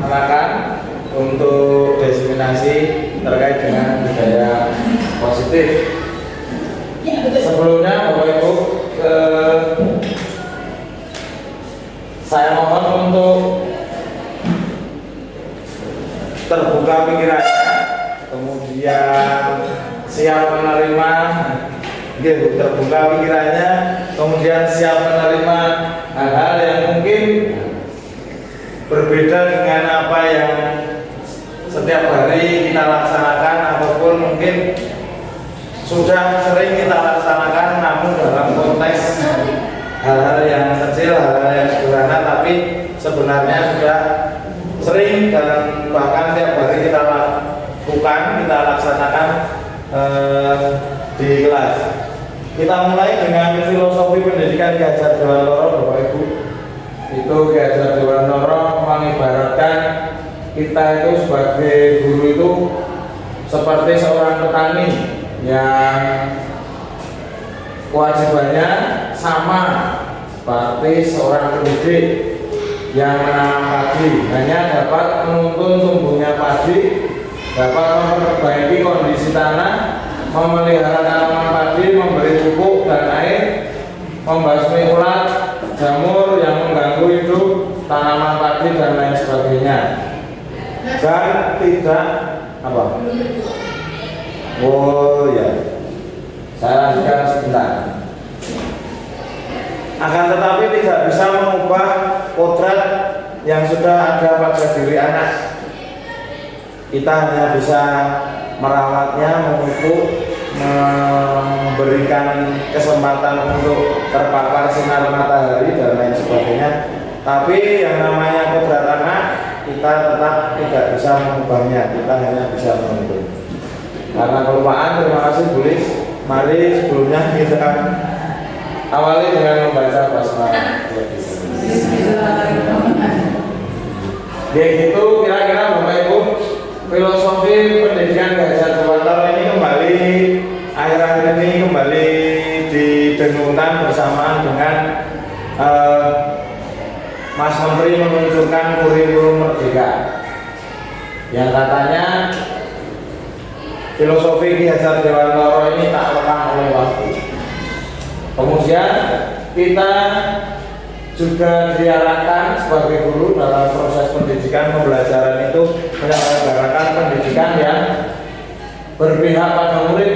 Silakan untuk diseminasi terkait dengan budaya positif. Sebelumnya Bapak Ibu, saya mohon untuk terbuka pikirannya, kemudian siap menerima, terbuka pikirannya, kemudian siap menerima hal-hal yang mungkin berbeda dengan apa yang setiap hari kita laksanakan ataupun mungkin sudah sering kita laksanakan, namun dalam konteks hal-hal yang kecil, hal-hal yang sederhana, tapi sebenarnya sudah sering dan bahkan tiap hari kita lakukan, kita laksanakan di kelas. Kita mulai dengan filosofi pendidikan Ki Hajar Dewantara, Bapak Ibu. Itu Ki Hajar Dewantara mengibaratkan kita itu sebagai guru itu seperti seorang petani yang kewajibannya sama seperti seorang pendidik yang menanam padi, hanya dapat menuntun tumbuhnya padi, dapat memperbaiki kondisi tanah, memelihara tanaman padi, memberi pupuk dan air, membasmi ulat, jamur yang mengganggu hidup tanaman padi dan lain sebagainya. Dan tidak apa? Oh ya, saya lanjutkan sebentar. Akan tetapi tidak bisa mengubah kodrat yang sudah ada pada diri anak. Kita hanya bisa merawatnya, memupuk, memberikan kesempatan untuk terpapar sinar matahari dan lain sebagainya. Tapi yang namanya kodrat anak, kita tetap tidak bisa mengubahnya, kita hanya bisa menuntun. Karena kelupaan, terima kasih Bu Lis. Mari sebelumnya kita awali dengan membaca basmalah. Ya gitu, kira-kira Bapak Ibu, filosofi pendidikan Ki Hajar Dewantara ini kembali akhir-akhir ini kembali didengungkan bersamaan dengan Mas Menteri meluncurkan kurikulum Merdeka yang katanya filosofi Ki Hajar Dewantara ini tak lekang oleh waktu. Kemudian kita juga diarahkan sebagai guru dalam proses pendidikan pembelajaran itu menyelenggarakan pendidikan yang berpihak pada murid.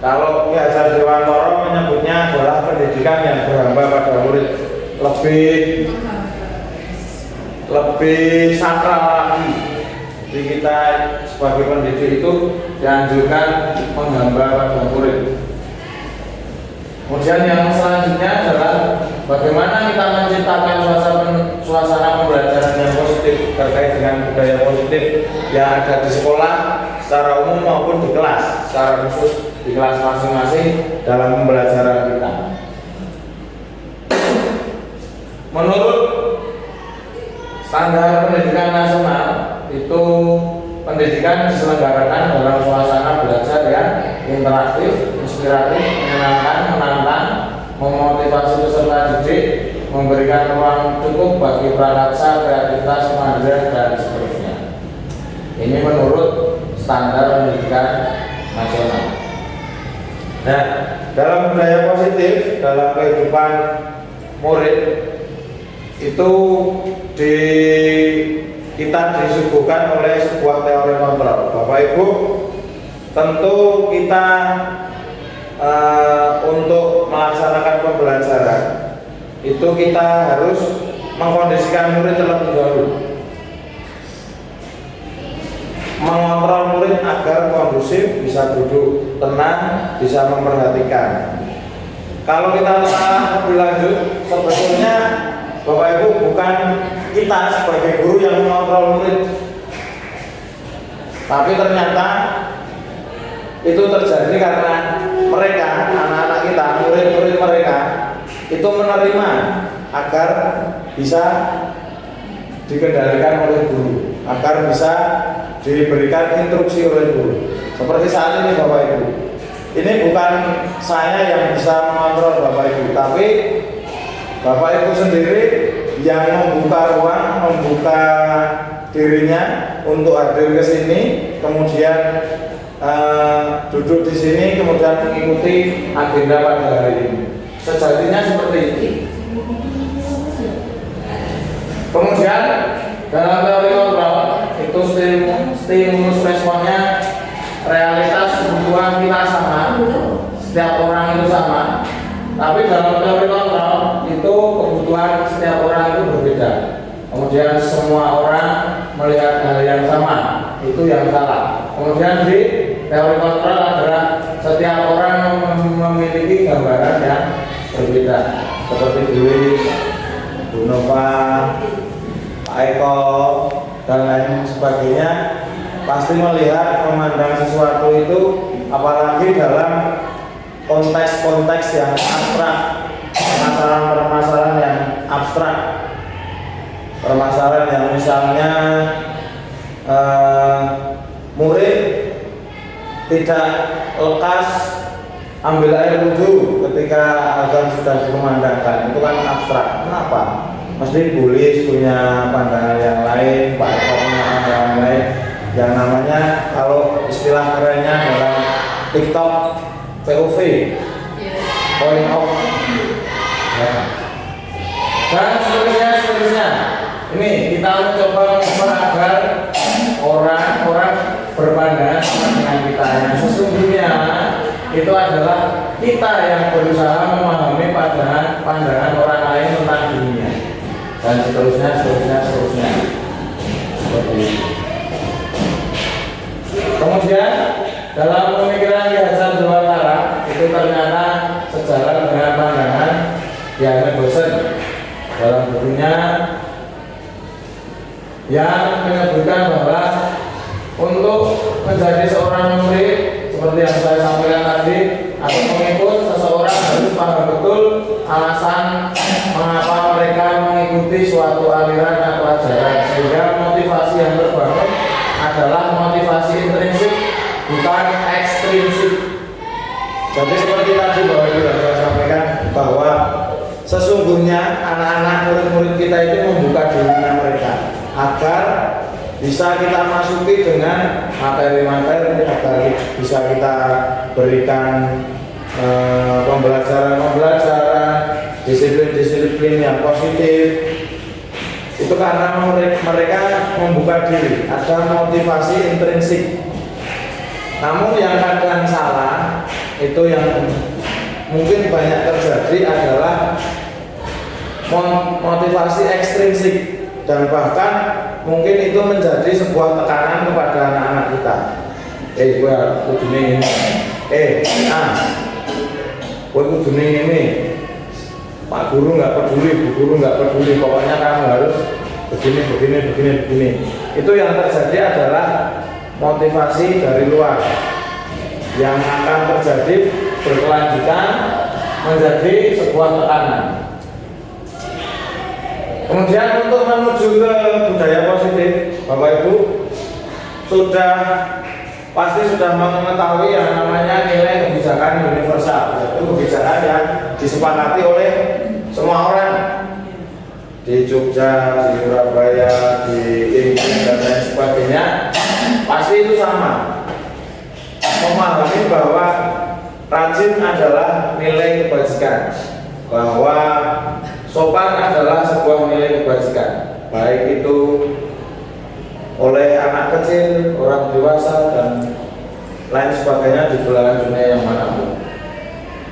Kalau Ki Hajar Dewantara menyebutnya adalah pendidikan yang berhamba pada murid, lebih sakral lagi. Jadi kita sebagai pendidik itu dianjurkan menghamba pada murid. Kemudian yang selanjutnya adalah bagaimana kita menciptakan suasana pembelajaran yang positif terkait dengan budaya positif yang ada di sekolah secara umum maupun di kelas, secara khusus di kelas masing-masing dalam pembelajaran kita. Menurut standar pendidikan nasional itu pendidikan diselenggarakan dalam suasana belajar yang interaktif, inspiratif, menyenangkan, menantang, memotivasi peserta didik, memberikan ruang cukup bagi prakasa, kreativitas, kemandirian dan seterusnya. Ini menurut standar pendidikan nasional. Nah, dalam budaya positif dalam kehidupan murid itu kita disuguhkan oleh sebuah teori kontrol. Bapak Ibu, tentu kita untuk melaksanakan pembelajaran itu kita harus mengkondisikan murid terlebih dahulu, mengontrol murid agar kondusif, bisa duduk tenang, bisa memperhatikan. Kalau kita telah lebih lanjut, sebetulnya Bapak Ibu bukan kita sebagai guru yang mengontrol murid, tapi ternyata itu terjadi karena mereka, anak-anak kita, murid-murid mereka itu menerima agar bisa dikendalikan oleh guru, agar bisa diberikan instruksi oleh guru. Seperti saat ini Bapak Ibu, ini bukan saya yang bisa mengontrol Bapak Ibu, tapi Bapak Ibu sendiri yang membuka ruang, membuka dirinya untuk hadir ke sini, kemudian duduk di sini, kemudian mengikuti agenda pada hari ini. Sejatinya seperti ini. Kemudian dalam teori kontrol itu stimulus responnya, realitas kebutuhan kita sama, setiap orang itu sama. Tapi dalam teori kontrol itu kebutuhan setiap orang itu berbeda. Kemudian semua orang melihat hal yang sama, itu yang salah. Kemudian di teori kontrol adalah setiap orang memiliki gambaran yang berbeda. Seperti Dewi, Bu Nova, Pak Eko, dan lain sebagainya, pasti melihat, memandang sesuatu itu, apalagi dalam konteks-konteks yang abstrak, permasalahan-permasalahan yang abstrak, permasalahan yang misalnya murid tidak lekas ambil air wudhu ketika azan sudah dikumandangkan, itu kan abstrak. Kenapa? Mesti boleh punya pandangan yang lain, Pak Eko punya pandangan yang lain, yang namanya kalau istilah kerennya dalam TikTok POV, point of, ya. Dan seterusnya. Ini kita mencoba agar orang-orang berpandangan dengan kita. Yang sesungguhnya itu adalah kita yang berusaha memahami pandangan orang lain tentang dunia, dan seterusnya. Seperti itu. Kemudian dalam pemikiran Ki Hajar Dewantara itu ternyata sejalan dengan pandangan Ki Ahmed Bosen dalam bukunya yang menyebutkan bahwa untuk menjadi seorang murid seperti yang saya sampaikan tadi atau mengikut seseorang harus paham betul alasan mengapa mereka mengikuti suatu aliran atau ajaran, sehingga motivasi yang terbangun adalah motivasi intrinsik bukan ekstrinsik. Jadi seperti tadi bahwa saya sampaikan bahwa sesungguhnya anak-anak murid-murid kita itu membuka dirinya mereka agar bisa kita masuki dengan materi-materi, agar bisa kita berikan pembelajaran, disiplin-disiplin yang positif. Itu karena mereka membuka diri, ada motivasi intrinsik. Namun yang kadang salah, itu yang mungkin banyak terjadi adalah motivasi ekstrinsik, dan bahkan mungkin itu menjadi sebuah tekanan kepada anak-anak kita. Gue kudune ini, gue kudune ini. Pak guru nggak peduli, Bu guru nggak peduli, pokoknya kamu harus begini. Itu yang terjadi adalah motivasi dari luar yang akan terjadi berkelanjutan menjadi sebuah tekanan. Kemudian untuk menuju ke budaya positif, Bapak Ibu pasti sudah mengetahui yang namanya nilai kebijakan universal, yaitu kebijakan yang disepakati oleh semua orang di Jogja, di Surabaya, di Inggris dan lain sebagainya. Pasti itu sama, memahami bahwa rajin adalah nilai kebajikan, bahwa sopan adalah sebuah nilai kebajikan, baik itu oleh anak kecil, orang dewasa, dan lain sebagainya di belahan dunia yang manapun.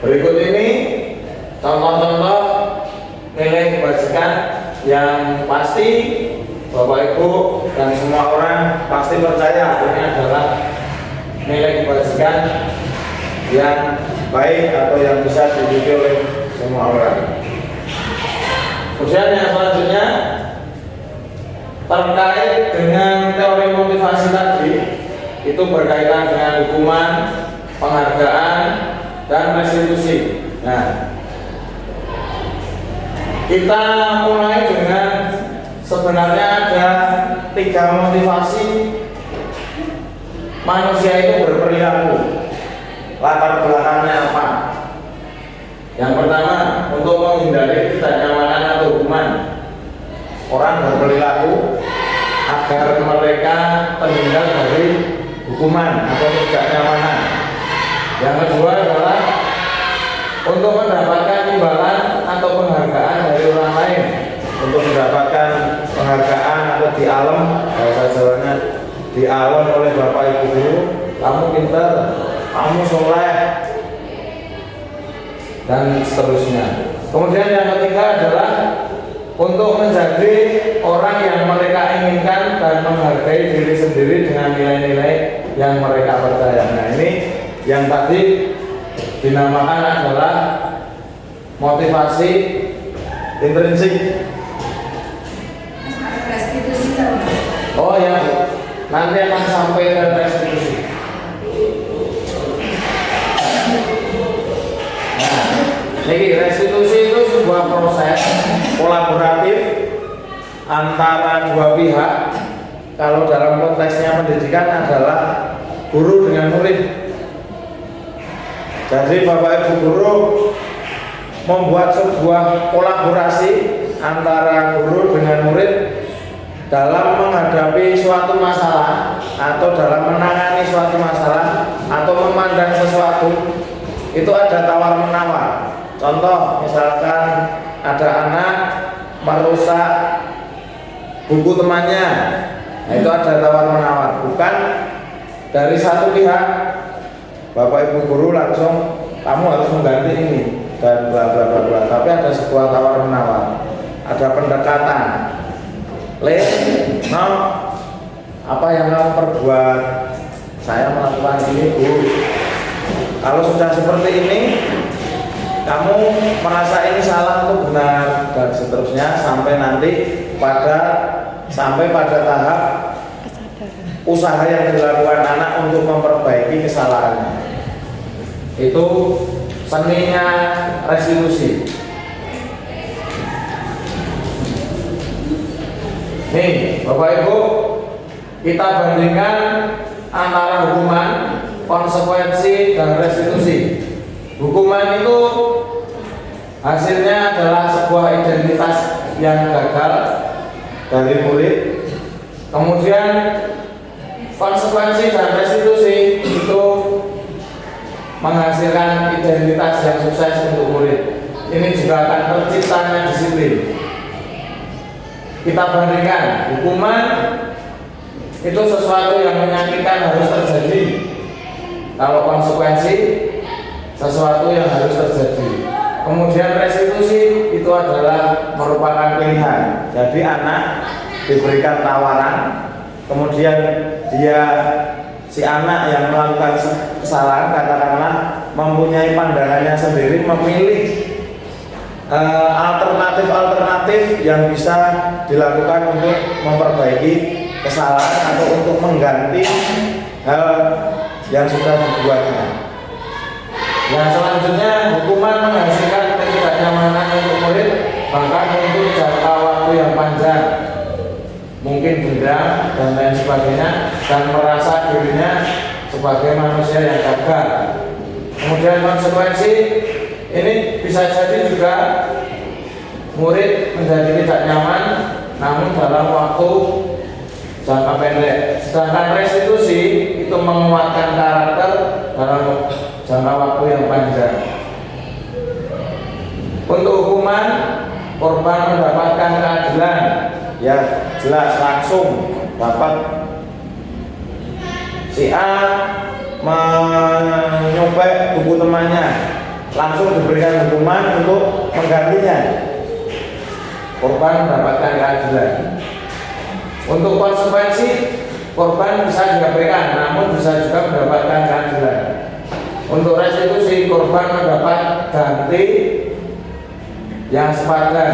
Berikut ini contoh-contoh nilai kebajikan yang pasti Bapak Ibu dan semua orang pasti percaya ini adalah nilai kebajikan yang baik atau yang bisa dimiliki oleh semua orang. Kemudian yang selanjutnya terkait dengan teori motivasi tadi, itu berkaitan dengan hukuman, penghargaan, dan restitusi. Nah, kita mulai dengan sebenarnya ada 3 motivasi manusia itu berperilaku. Latar belakangnya apa? Yang pertama, untuk menghindari tidak nyaman orang berperilaku agar mereka terhindar dari hukuman atau ketidaknyamanan. Yang kedua adalah untuk mendapatkan imbalan atau penghargaan dari orang lain, untuk mendapatkan penghargaan atau dialem, bahasa Jawanya dialem oleh bapak ibu guru, kamu pintar, kamu soleh, dan seterusnya. Kemudian yang ketiga adalah untuk menjadi orang yang mereka inginkan dan menghargai diri sendiri dengan nilai-nilai yang mereka percaya. Nah, ini yang tadi dinamakan adalah motivasi intrinsik. Oh ya, nanti akan sampai ke restitusi. Nah, jadi restitusi itu sebuah proses kolaboratif antara dua pihak. Kalau dalam konteksnya pendidikan adalah guru dengan murid. Jadi bapak ibu guru membuat sebuah kolaborasi antara guru dengan murid dalam menghadapi suatu masalah atau dalam menangani suatu masalah atau memandang sesuatu. Itu ada tawar menawar. Contoh, misalkan ada anak merusak buku temannya, nah itu ada tawar menawar. Bukan dari satu pihak bapak ibu guru langsung kamu harus mengganti ini dan bla bla bla bla, tapi ada sebuah tawar menawar, ada pendekatan. No, apa yang kamu perbuat? Saya melakukan ini, Bu. Kalau sudah seperti ini, kamu merasa ini salah atau benar, dan seterusnya sampai nanti sampai pada tahap usaha yang dilakukan anak untuk memperbaiki kesalahannya. Itu seninya restitusi. Nih, Bapak Ibu, kita bandingkan antara hukuman, konsekuensi, dan restitusi. Hukuman itu hasilnya adalah sebuah identitas yang gagal dari murid. Kemudian konsekuensi dan restitusi itu menghasilkan identitas yang sukses untuk murid. Ini juga akan terciptanya disiplin. Kita bandingkan, hukuman itu sesuatu yang menyakitkan harus terjadi. Kalau konsekuensi sesuatu yang harus terjadi. Kemudian restitusi itu adalah merupakan pilihan. Jadi anak diberikan tawaran, kemudian si anak yang melakukan kesalahan katakanlah mempunyai pandangannya sendiri, memilih alternatif yang bisa dilakukan untuk memperbaiki kesalahan atau untuk mengganti hal yang sudah dibuatnya. Yang selanjutnya, hukuman menghasilkan ketidaknyamanan untuk murid bahkan untuk jangka waktu yang panjang, mungkin denda dan lain sebagainya, dan merasa dirinya sebagai manusia yang gagal. Kemudian konsekuensi ini bisa jadi juga murid menjadi tidak nyaman namun dalam waktu jangka pendek. Sedangkan restitusi itu menguatkan karakter dalam jangka waktu yang panjang. Untuk hukuman, korban mendapatkan keadilan, ya jelas langsung dapat. Si A menyobek buku temannya, langsung diberikan hukuman untuk menggantinya. Korban mendapatkan keadilan. Untuk konsekuensi, korban bisa diabaikan, namun bisa juga mendapatkan keadilan. Untuk restitusi, korban mendapat ganti yang sepadan.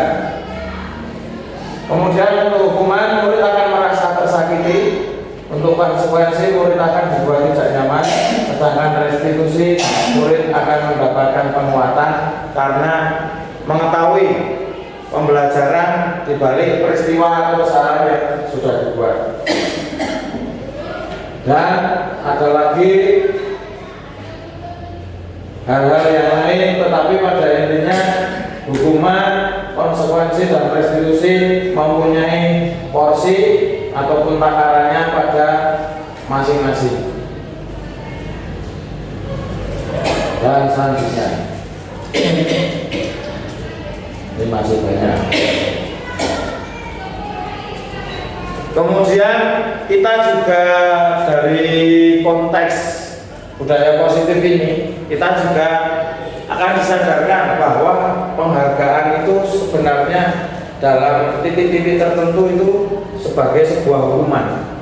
Kemudian untuk hukuman, murid akan merasa tersakiti. Untuk konsekuensi, murid akan dibuat tidak nyaman. Sedangkan restitusi, murid akan mendapatkan penguatan karena mengetahui pembelajaran di balik peristiwa atau kesalahan yang sudah dibuat. Dan ada lagi hal-hal yang lain, tetapi pada intinya hukuman konsekuensi dan restitusi mempunyai porsi ataupun takarannya pada masing-masing. Dan selanjutnya ini masih banyak. Kemudian kita juga dari konteks budaya positif ini, kita juga akan disadarkan bahwa penghargaan itu sebenarnya dalam titik-titik tertentu itu sebagai sebuah hukuman.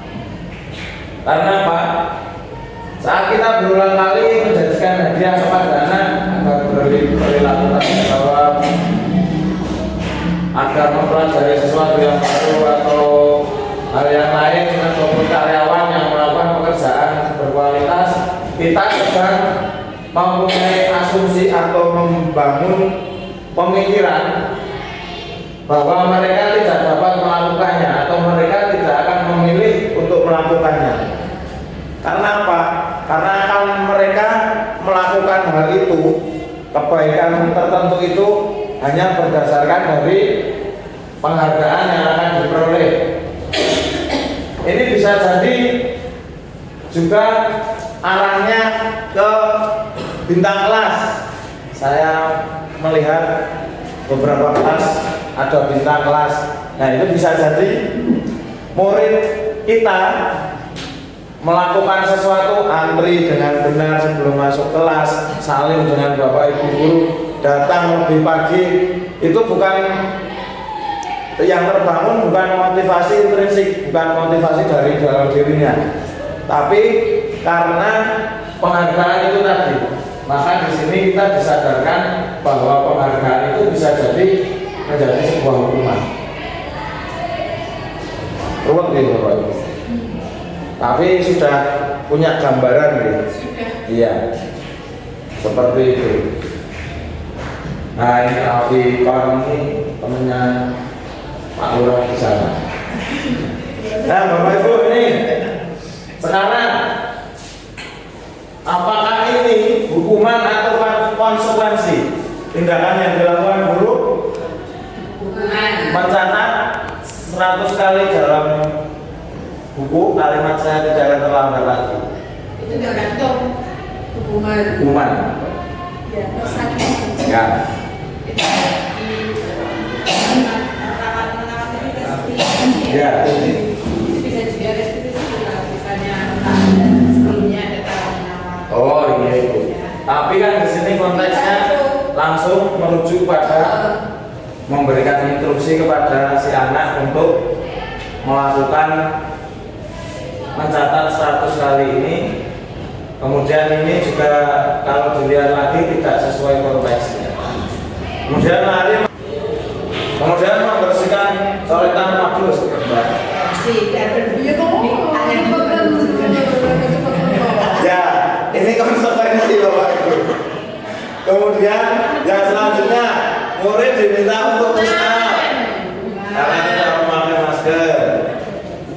Karena apa? Saat kita berulang kali menjadikan hadiah kepada anak agar berperilaku tanggung jawab, agar mempelajari sesuatu yang baru atau hal yang lain, ataupun karyawan yang melakukan pekerjaan berkualitas, kita sedang mempunyai asumsi atau membangun pemikiran bahwa mereka tidak dapat melakukannya atau mereka tidak akan memilih untuk melakukannya. Karena apa? Karena akan mereka melakukan hal itu, kebaikan tertentu itu hanya berdasarkan dari penghargaan yang akan diperoleh. Ini bisa jadi juga arahnya ke bintang kelas. Saya melihat beberapa kelas ada bintang kelas. Nah, itu bisa jadi murid kita melakukan sesuatu, antri dengan benar sebelum masuk kelas, saling dengan bapak ibu guru, datang lebih pagi. Itu bukan yang terbangun, bukan motivasi intrinsik, bukan motivasi dari dalam dirinya, tapi karena penghargaan itu tadi. Maka di sini kita disadarkan bahwa penghargaan itu bisa jadi menjadi sebuah hukuman. Ruwet gitu Bapak Ibu. Tapi sudah punya gambaran gitu. Iya. Seperti itu. Nah, ini Alfi Kon ini temennya Pak Lurah di sana. Nah, Bapak Ibu ini sekarang apakah ini hukuman atau konsekuensi tindakan yang dilakukan guru? Hukuman. Mencatat 100 kali dalam buku kalimat saya tidak akan terlambat lagi. Itu tergantung hukuman. Hukuman. Ya. Ya. Bisa juga restitusi kalau misalnya sebelumnya ada tawaran. Oh iya itu. Tapi kan di sini konteksnya langsung merujuk pada memberikan instruksi kepada si anak untuk melakukan mencatat 100 kali ini. Kemudian ini juga kalau dilihat lagi tidak sesuai konteksnya. Kemudian membersihkan coretan makhluk sebentar. Ya, ini konsekuensi Bapak Ibu. Kemudian yang selanjutnya murid diminta untuk push up karena tidak memakai masker.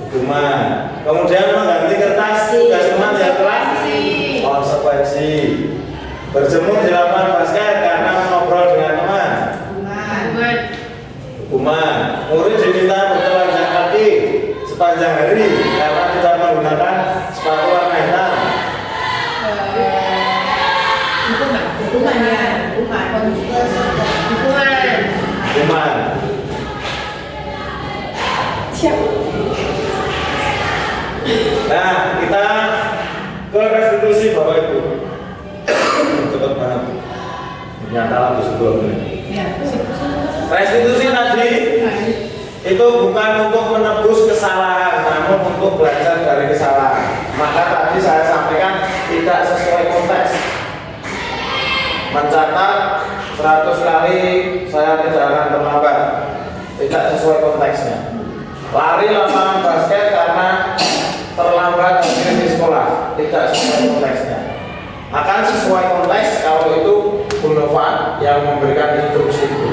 Hukuman. Kemudian mengganti kertas tugas teman yang telah konsekuensi. Berjemur di lapangan basket karena ngobrol dengan teman. Hukuman. Murid diminta bertelanjang kaki sepanjang hari karena tidak menggunakan sepatu warna hitam. Hukuman. Nah, kita ke restitusi Bapak Ibu. Cepat banget. Nyata lagi sebelumnya. Restitusi tadi itu bukan untuk menebus kesalahan, namun untuk belajar dari kesalahan. Maka tadi saya sampaikan tidak sesuai konteks. Mencatat 100 kali saya tidak akan terlambat. Tidak sesuai konteksnya. Lari lapangan basket karena terlambat di sekolah, tidak sesuai konteksnya. Akan sesuai konteks kalau itu Bu Nova yang memberikan instruksi itu.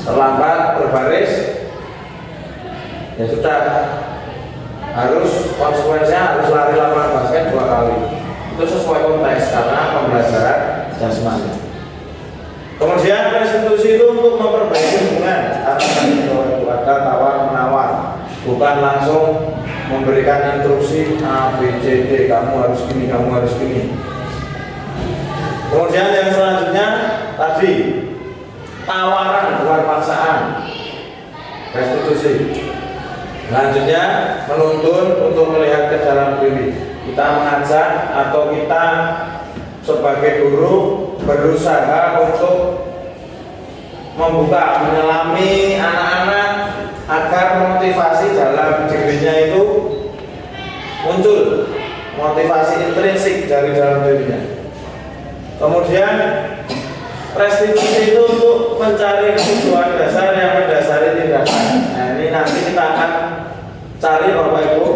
Terlambat berbaris, ya sudah, harus konsekuensinya harus lari lapangan basket 2 kali. Itu sesuai konteks karena pembelajaran jasmani. Kemudian restitusi itu untuk memperbaiki hubungan antara ada tawar menawar, bukan langsung memberikan instruksi A B C D, kamu harus gini, kamu harus gini. Kemudian yang selanjutnya tadi tawaran bukan paksaan, restitusi. Selanjutnya menuntun untuk melihat ke dalam diri. Kita mengajak atau kita sebagai guru berusaha untuk membuka, menyelami anak-anak agar motivasi dalam dirinya itu muncul, motivasi intrinsik dari dalam dirinya. Kemudian restitusi itu untuk mencari kebutuhan dasar yang mendasari tindakan. Nah, ini nanti kita akan cari Bapak Ibu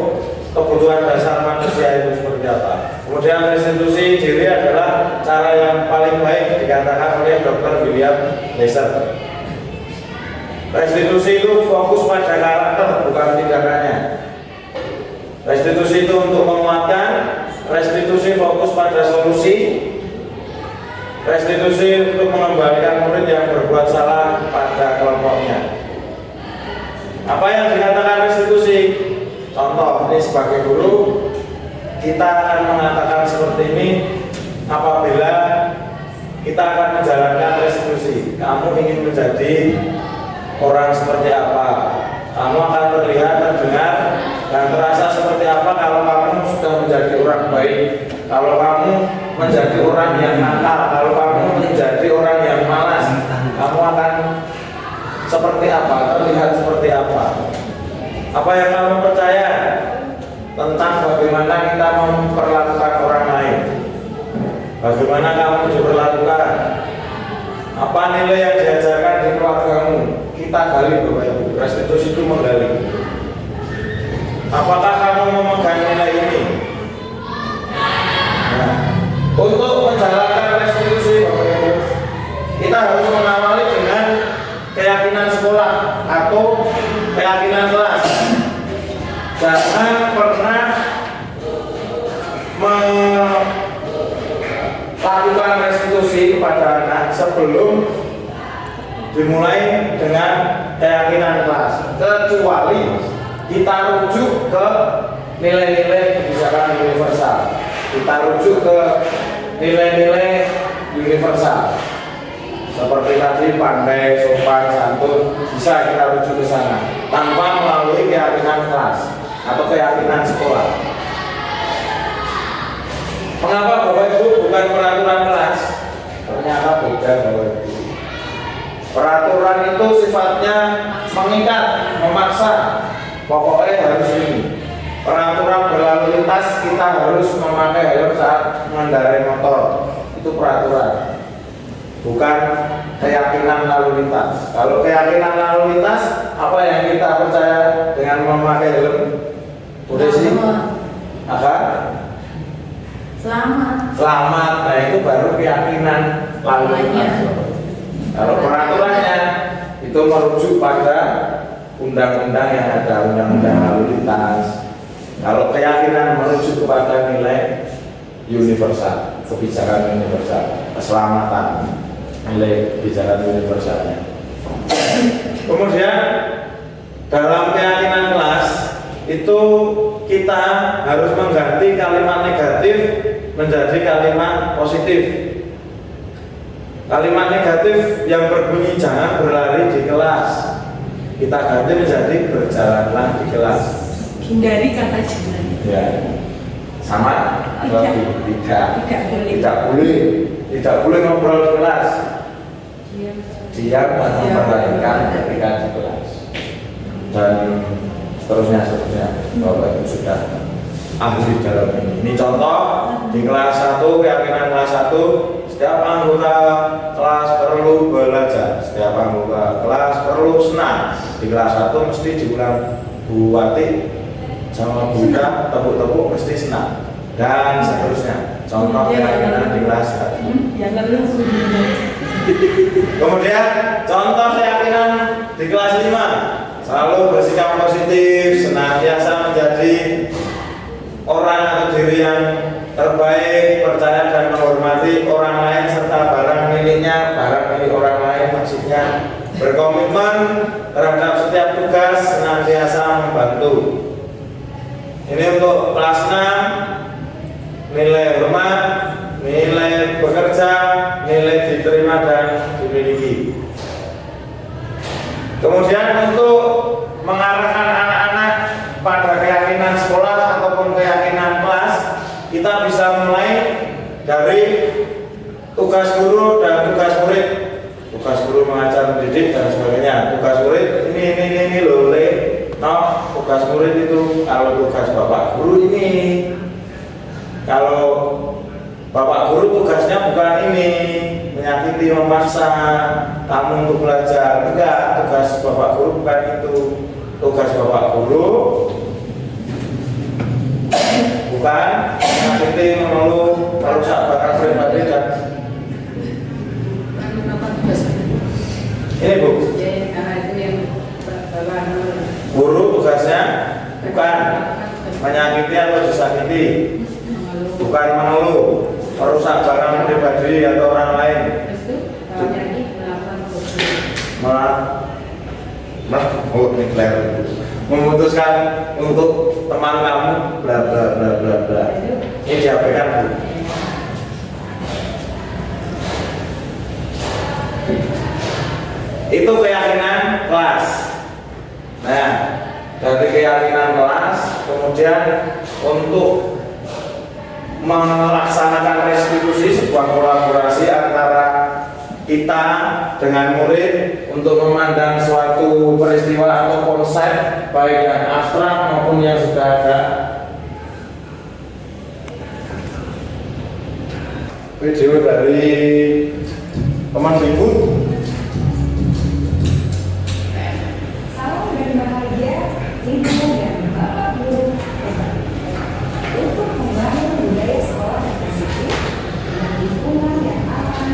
kebutuhan dasar manusia itu seperti apa. Kemudian restitusi diri adalah cara yang paling baik dikatakan oleh Dr. William Lesser. Restitusi itu fokus pada karakter, bukan tindakannya. Restitusi itu untuk menguatkan, restitusi fokus pada solusi, restitusi untuk mengembalikan murid yang berbuat salah pada kelompoknya. Apa yang dikatakan restitusi? Contoh, ini sebagai guru kita akan mengatakan seperti ini apabila kita akan menjalankan restitusi. Kamu ingin menjadi orang seperti apa? Kamu akan terlihat, terdengar, dan terasa seperti apa kalau kamu sudah menjadi orang baik, kalau kamu menjadi orang yang nakal, kalau kamu menjadi orang yang malas, kamu akan seperti apa, terlihat seperti apa. Apa yang kamu percaya tentang bagaimana kita memperlakukan orang lain, bagaimana kamu diperlakukan, apa nilai yang diajarkan di keluargamu, kita gali Bapak Ibu. Restitusi itu menggali. Apakah kamu memegang nilai ini? Nah, untuk menjalankan restitusi Bapak Ibu, kita harus mengawali dengan keyakinan sekolah atau keyakinan kelas. Jangan pernah melakukan restitusi pada anak sebelum dimulai dengan keyakinan kelas, kecuali kita rujuk ke nilai-nilai kebijakan universal. Kita rujuk ke nilai-nilai universal seperti tadi pandai, sopan, santun, bisa kita rujuk ke sana tanpa melalui keyakinan kelas atau keyakinan sekolah. Mengapa Bapak Ibu bukan peraturan kelas? Ternyata beda Bapak Ibu. Peraturan itu sifatnya mengikat, memaksa. Pokoknya harus ini. Peraturan berlalu lintas, kita harus memakai helm saat mengendarai motor. Itu peraturan, bukan keyakinan lalu lintas. Kalau keyakinan lalu lintas, apa yang kita percaya dengan memakai helm? Udah sih? Apa? Selamat. Selamat. Nah, itu baru keyakinan lalu lintas. Kalau peraturannya itu merujuk pada undang-undang yang ada, undang-undang lalu lintas. Kalau keyakinan merujuk kepada nilai universal, kebijakan universal, keselamatan, nilai kebijakan universalnya. Kemudian dalam keyakinan kelas itu kita harus mengganti kalimat negatif menjadi kalimat positif. Kalimat negatif yang berbunyi jangan berlari di kelas, kita ganti menjadi berjalanlah di kelas. Hindari kata jangan. Ya, sama atau tidak boleh ngobrol di kelas. Diam atau memperhatikan ketika di kelas. Dan seterusnya. Bapak Ibu sudah ahli dalam ini. Ini contoh di kelas 1, keyakinan kelas 1, setiap anggota kelas perlu belajar, setiap anggota kelas perlu senang. Di kelas 1 mesti diulang Bu Wati sama Bunda tepuk-tepuk mesti senang, dan seterusnya. Contoh keyakinan di kelas 1. Kemudian contoh keyakinan di kelas 5, selalu bersikap positif, senantiasa menjadi orang atau diri yang terbaik, percaya dan menghormati orang lain serta barang miliknya, barang milik orang lain maksudnya, berkomitmen terhadap setiap tugas, senantiasa membantu. Ini untuk kelas 6, nilai hormat, nilai bekerja, nilai diterima dan dimiliki. Kemudian untuk mengarahkan anak-anak pada keyakinan sekolah ataupun keyakinan kelas, kita bisa mulai dari tugas guru dan tugas murid. Tugas guru mengajar, mendidik dan sebagainya. Tugas murid ini loh, no, tugas murid itu kalau tugas bapak guru ini. Kalau bapak guru tugasnya bukan ini, menyakiti, memaksa kamu untuk belajar. Enggak, tugas bapak guru bukan itu. Tugas bapak guru bukan menyakiti, mengeluh, merusak barang pribadi dan ini bu. Guru tugasnya bukan menyakiti atau disakiti, bukan mengeluh, merusak barang pribadi atau orang lain. Memutuskan untuk teman kamu bla bla bla bla bla. Ini diabaikan bu. Itu keyakinan kelas. Nah, dari keyakinan kelas, kemudian untuk melaksanakan restitusi, sebuah kolaborasi antara kita dengan murid untuk memandang suatu peristiwa atau konsep baik yang abstrak maupun yang sudah ada. Video dari teman ibu. Salam dan bahagia ibu dan bapak guru untuk membangun budaya sekolah yang positif dan lingkungan yang aman.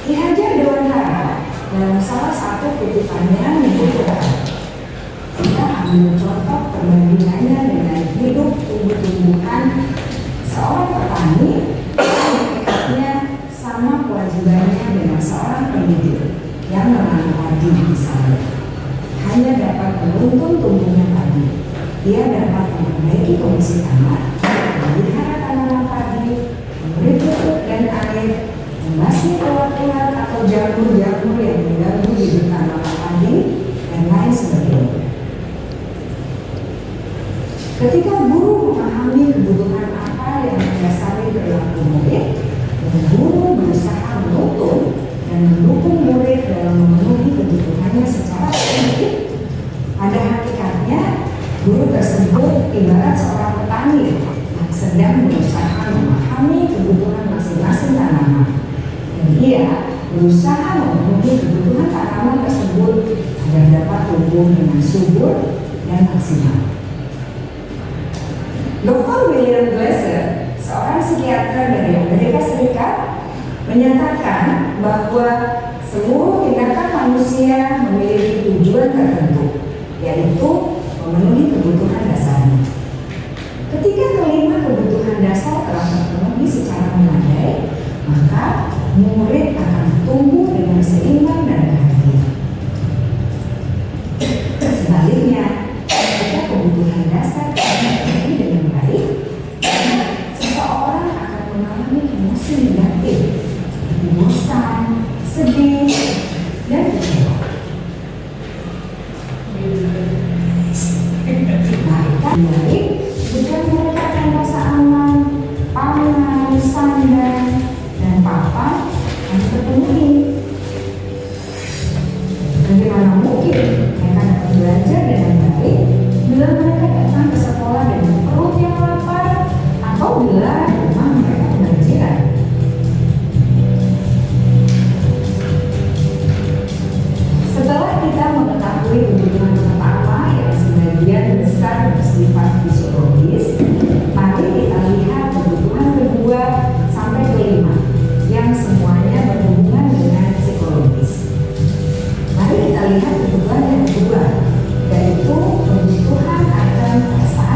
Ki Hajar Dewantara dalam salah satu kutipannya menyebutkan, kita ambil contoh perbandingannya dengan hidup tumbuh-tumbuhan seorang petani, hakikatnya sama kewajibannya dengan seorang pendidik yang menanam padi misalnya. Hanya dapat menuntun tumbuhnya padi. Dia dapat memperbaiki kondisi tanah, memelihara tanaman padi, memberi pupuk dan air, membasmi ulat-ulat atau jamur-jamur yang mengganggu hidup tanaman padi, dan lain sebagainya. Ketika guru memahami kebutuhan apa yang mendasari perilaku murid, dan guru berusaha menuntun dan mendukung murid dalam memenuhi kebutuhannya secara positif, pada hakikatnya guru tersebut ibarat seorang petani yang sedang berusaha memahami kebutuhan masing-masing tanaman, dan ia berusaha memenuhi kebutuhan tanaman tersebut agar dapat tumbuh dengan subur dan maksimal. Dr. William Glasser, seorang psikiater dari Amerika Serikat, menyatakan bahwa seluruh tindakan manusia memiliki tujuan tertentu, yaitu memenuhi kebutuhan dasarnya. Ketika kelima kebutuhan dasar telah terpenuhi secara memadai, maka murid akan tumbuh dengan seimbang dan bahagia. Sebaliknya, ketika kebutuhan dasar tidak terpenuhi dengan baik, seseorang akan mengalami emosi negatif seperti bosan, sedih, dan kecewa. Mereka baik jika mereka akan merasa aman, pangan, sandang, dan papan yang terpenuhi. Bagaimana mungkin mereka dapat belajar dengan baik bila mereka datang ke sekolah dengan perut yang lapar atau bila rumah mereka kebanjiran? Setelah kita mengetahui kebutuhan pertama yang sebagian besar bersifat fisiologis, mari kita lihat kebutuhan kedua sampai kelima yang semuanya berhubungan dengan psikologis. Mari kita lihat kebutuhan yang kedua, yaitu kebutuhan akan perasaan.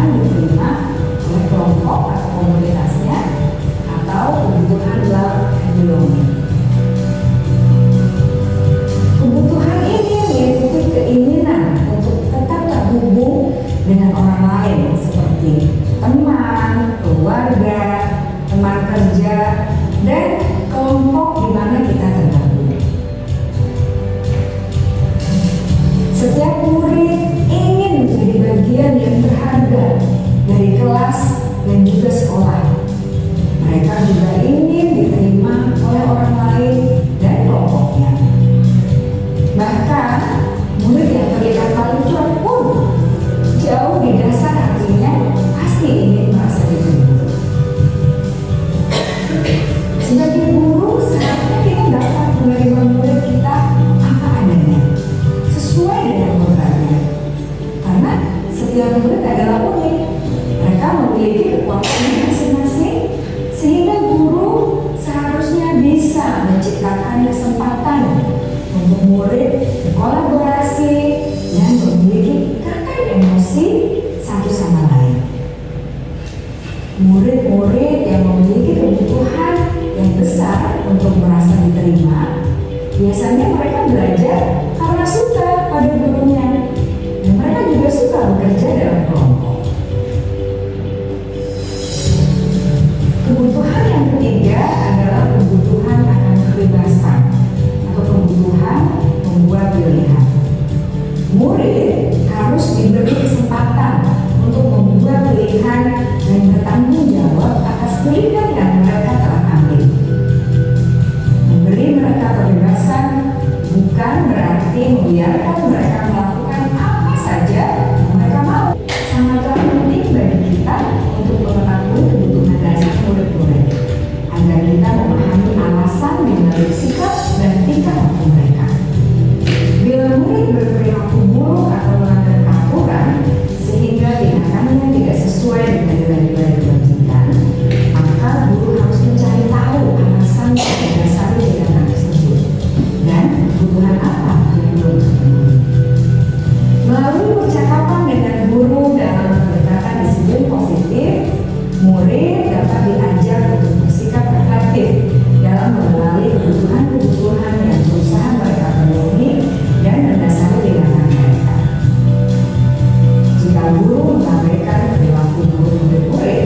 bangga dari kelas dan juga sekolah. Mereka juga ingin diterima oleh orang lain dan kelompoknya. Bahkan murid yang terlihat paling cuek pun jauh di dasar hatinya pasti ingin merasa diterima. Sebagai guru, seharusnya kita dapat menerima murid kita apa adanya, sesuai dengan kodratnya. Karena setiap murid adalah unik. Mereka memiliki kekuatannya masing-masing, sehingga guru seharusnya bisa menciptakan kesempatan untuk murid berkolaborasi dan memiliki ikatan emosi satu sama lain. Murid-murid yang memiliki kebutuhan yang besar untuk merasa diterima, biasanya mereka belajar karena suka pada gurunya, dan mereka juga suka bekerja dalam kelompok. Kebutuhan yang ketiga adalah kebutuhan akan kebebasan atau kebutuhan membuat pilihan. Murid harus diberi kesempatan untuk membuat pilihan dan bertanggung jawab atas pilihan yang mereka telah ambil. Memberi mereka kebebasan bukan berarti membiarkan mereka melakukan apa saja yang mereka mau. Sangatlah penting bagi kita untuk mengetahui kebutuhan dasar murid-murid agar kita memahami alasan di balik sikap dan tingkah laku mereka. Bila murid berperilaku buruk atau melanggar aturan sehingga tindakannya tidak sesuai dengan nilai-nilai kebajikan, maka guru harus mencari tahu alasan yang mendasari tindakan tersebut dan kebutuhan apa yang belum terpenuhi. Melalui percakapan dengan guru dalam pendekatan disiplin positif, murid dapat diajar untuk bersikap reflektif dalam mengenali kebutuhan-kebutuhan yang berusaha mereka penuhi dan mendasari tindakan mereka. Jika guru mengabaikan perilaku murid-murid,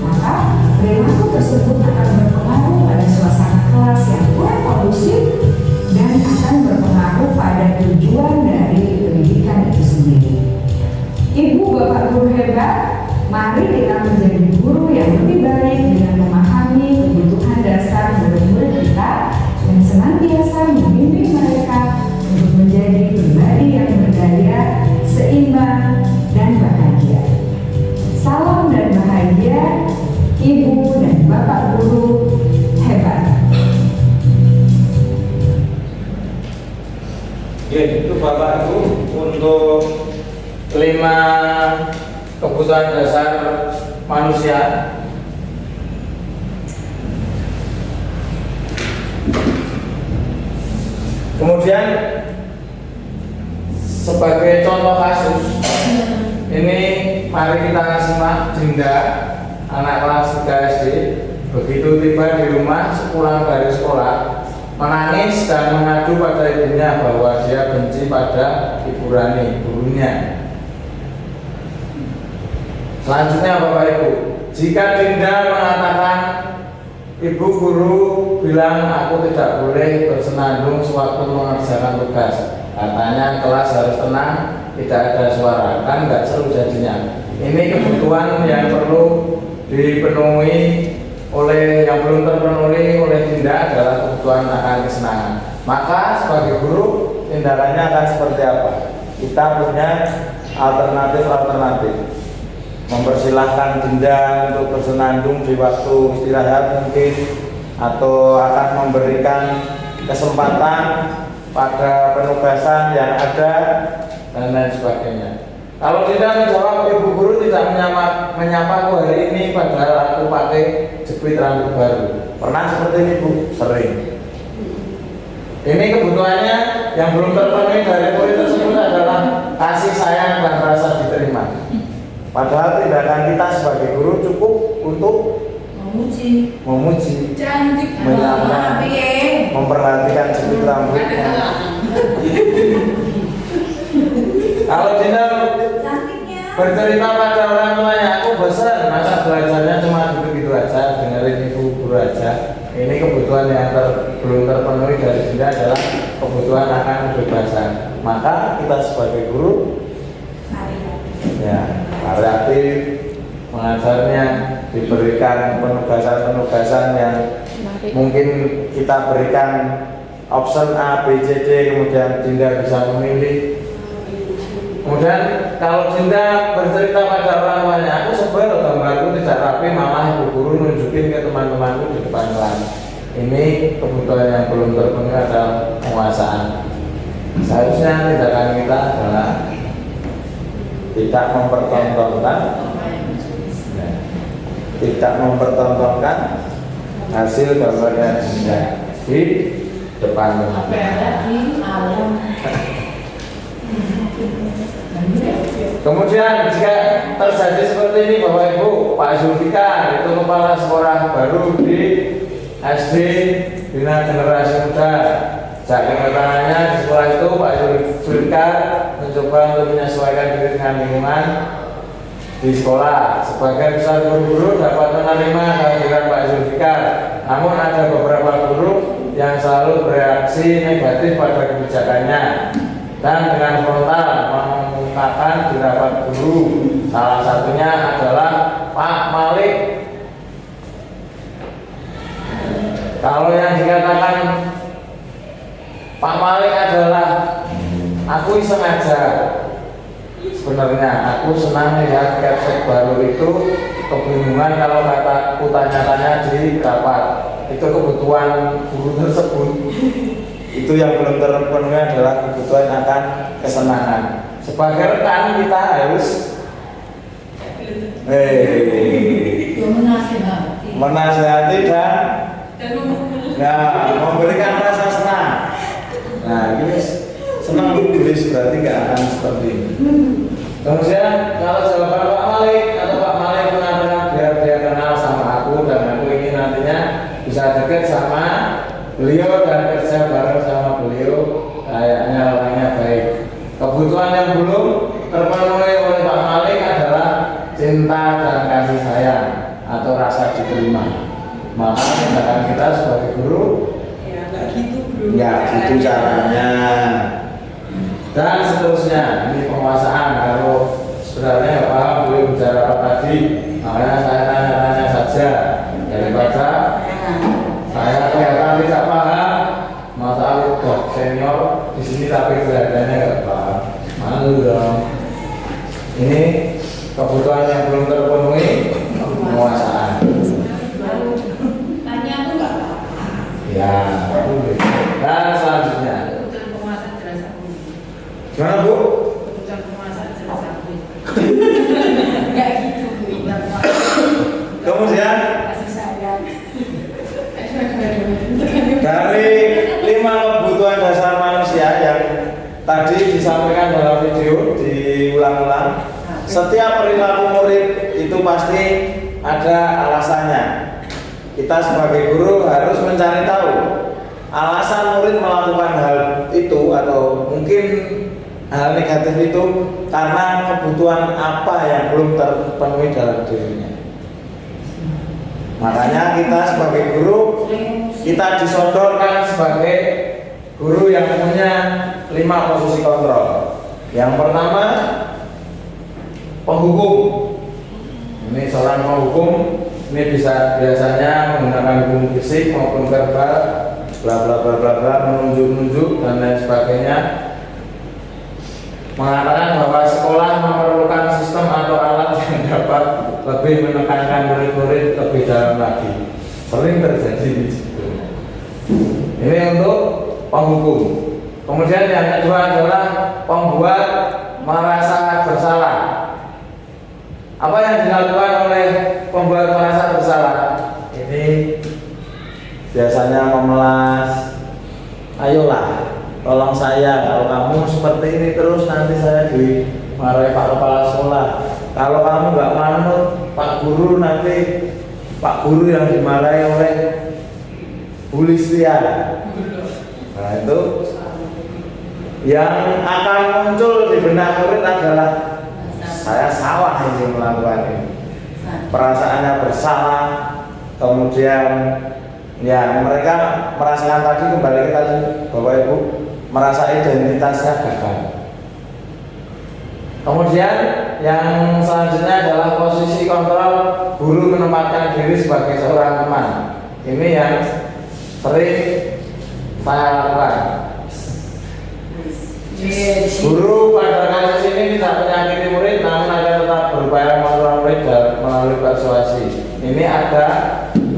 maka perilaku tersebut akan berpengaruh pada suasana kelas yang kurang kondusif dan akan berpengaruh pada tujuan dari pendidikan itu sendiri. Ibu bapak guru hebat, mari kita menjadi guru yang lebih baik dengan memahami kebutuhan dasar murid-murid kita dan senantiasa membimbing mereka untuk menjadi pribadi yang berdaya, seimbang, dan bahagia. Salam dan bahagia, Ibu dan Bapak guru hebat. Oke, itu Bapak Ibu untuk 5 kebutuhan dasar manusia. Kemudian sebagai contoh kasus, ini mari kita simak Dinda, anak kelas 3 SD. Begitu tiba di rumah sepulang dari sekolah, menangis dan mengadu pada ibunya bahwa dia benci pada Ibu Rani, gurunya. Selanjutnya Bapak Ibu, jika Dinda mengatakan Ibu guru bilang aku tidak boleh bersenandung sewaktu mengerjakan tugas, katanya kelas harus tenang, tidak ada suara, kan nggak seru jadinya. Ini kebutuhan yang perlu dipenuhi oleh yang belum terpenuhi oleh Dinda adalah kebutuhan akan kesenangan. Maka sebagai guru tindakannya akan seperti apa? Kita punya alternatif. Mempersilahkan Dinda untuk bersenandung di waktu istirahat mungkin, atau akan memberikan kesempatan pada penugasan yang ada dan lain sebagainya. Kalau Dinda menjawab, Ibu guru tidak menyapaku hari ini padahal aku pakai jepit rambut baru. Pernah seperti ini Bu? Sering. Ini kebutuhannya yang belum terpenuhi dari murid tersebut adalah kasih sayang dan rasa diterima. Padahal tindakan kita sebagai guru cukup untuk memuji, cantik, menyapa, memperhatikan jepit rambutnya. Kalau Dinda bercerita pada orang tuanya, aku bosan, masa belajarnya cuma gitu-gitu aja, dengerin ibu guru aja. Ini kebutuhan yang belum terpenuhi dari Dinda adalah kebutuhan akan kebebasan. Maka kita sebagai guru ya variatif, pengajarnya diberikan penugasan-penugasan yang mungkin kita berikan option A, B, C, D, kemudian Dinda bisa memilih. Kemudian kalau Dinda bercerita pada orang tuanya, aku sebel gambarku tidak rapi, malah ibu guru nunjukin ke teman-temanku di depan kelas. Ini kebutuhan yang belum terpenuhi adalah penguasaan. Seharusnya tindakan kita adalah tidak mempertontonkan hasil gambarnya Dinda di depan teman-teman. Kemudian jika terjadi seperti ini Bapak Ibu, Pak Zulfikar itu kepala sekolah baru di SD Bina Generasi Muda. Saking ketangannya di sekolah itu Pak Zulfikar mencoba untuk menyesuaikan diri dengan lingkungan di sekolah. Sebagian besar guru-guru dapat menerima kehadiran Pak Zulfikar, namun ada beberapa guru yang selalu bereaksi negatif pada kebijakannya dan dengan frontal mengungkapkan di rapat guru. Salah satunya adalah Pak Malik. Kalau yang dikatakan Pak Malik adalah aku iseng aja. Sebenarnya aku senang lihat capsek baru itu kebingungan kalau kata tanya-tanya di rapat. Itu kebutuhan guru tersebut. Itu yang belum terpenuhi adalah kebutuhan akan kesenangan. Sebagai rekan kita harus menasihati dan memberikan rasa senang. Nah, ini senang tulis berarti nggak akan seperti ini. Kemudian kalau jawaban Pak Malik atau Pak Malik mengatakan biar dia kenal sama aku dan aku ingin nantinya bisa dekat sama beliau dan kerja bareng sama beliau, kayaknya orangnya baik. Kebutuhan yang belum terpenuhi oleh Pak Malik adalah cinta dan kasih sayang atau rasa diterima. Maka tindakan kita sebagai guru ya gitu caranya. Dan seterusnya, ini penguasaan. Kalau sebenarnya nggak paham boleh bicara apa tadi, makanya saya tanya-tanya saja daripada saya kelihatan tidak paham. Masa aku udah senior di sini tapi kelihatannya nggak paham. Malu dong. Ini kebutuhan yang belum terpenuhi, penguasaan. Tanya aku nggak apa-apa. Ya, boleh. Dan selanjutnya. Gimana Bu? Nggak gitu Bu. Kemudian dari 5 kebutuhan dasar manusia yang tadi disampaikan dalam video diulang-ulang, setiap perilaku murid itu pasti ada alasannya. Kita sebagai guru harus mencari tahu alasan murid melakukan hal itu atau mungkin hal negatif itu karena kebutuhan apa yang belum terpenuhi dalam dirinya. Makanya kita sebagai guru, kita disodorkan sebagai guru yang punya 5 posisi kontrol. Yang pertama, penghukum. Ini seorang penghukum, ini biasanya menggunakan hukum fisik maupun verbal, bla bla bla bla bla, menunjuk-nunjuk dan lain sebagainya. Mengatakan bahwa sekolah memerlukan sistem atau alat yang dapat lebih menekankan murid-murid lebih dalam lagi. Sering terjadi di situ. Ini untuk penghukum. Kemudian yang kedua adalah pembuat merasa bersalah. Apa yang dilakukan oleh pembuat merasa bersalah? Ini biasanya memelas. Ayolah, tolong saya, kalau kamu seperti ini terus nanti saya dimarahi Pak Kepala Sekolah. Kalau kamu nggak manut Pak Guru, nanti Pak Guru yang dimarahi oleh Bu Listia. Nah itu yang akan muncul di benak murid adalah saya salah ini melakukan ini. Perasaannya bersalah, kemudian ya mereka merasakan tadi kembali ke tadi Bapak Ibu merasa identitasnya gagal. Kemudian yang selanjutnya adalah posisi kontrol guru menempatkan diri sebagai seorang teman. Ini yang sering saya lakukan. Guru pada kasus ini tidak menyakiti murid, namun akan tetap berupaya mengontrol murid melalui persuasi. Ini ada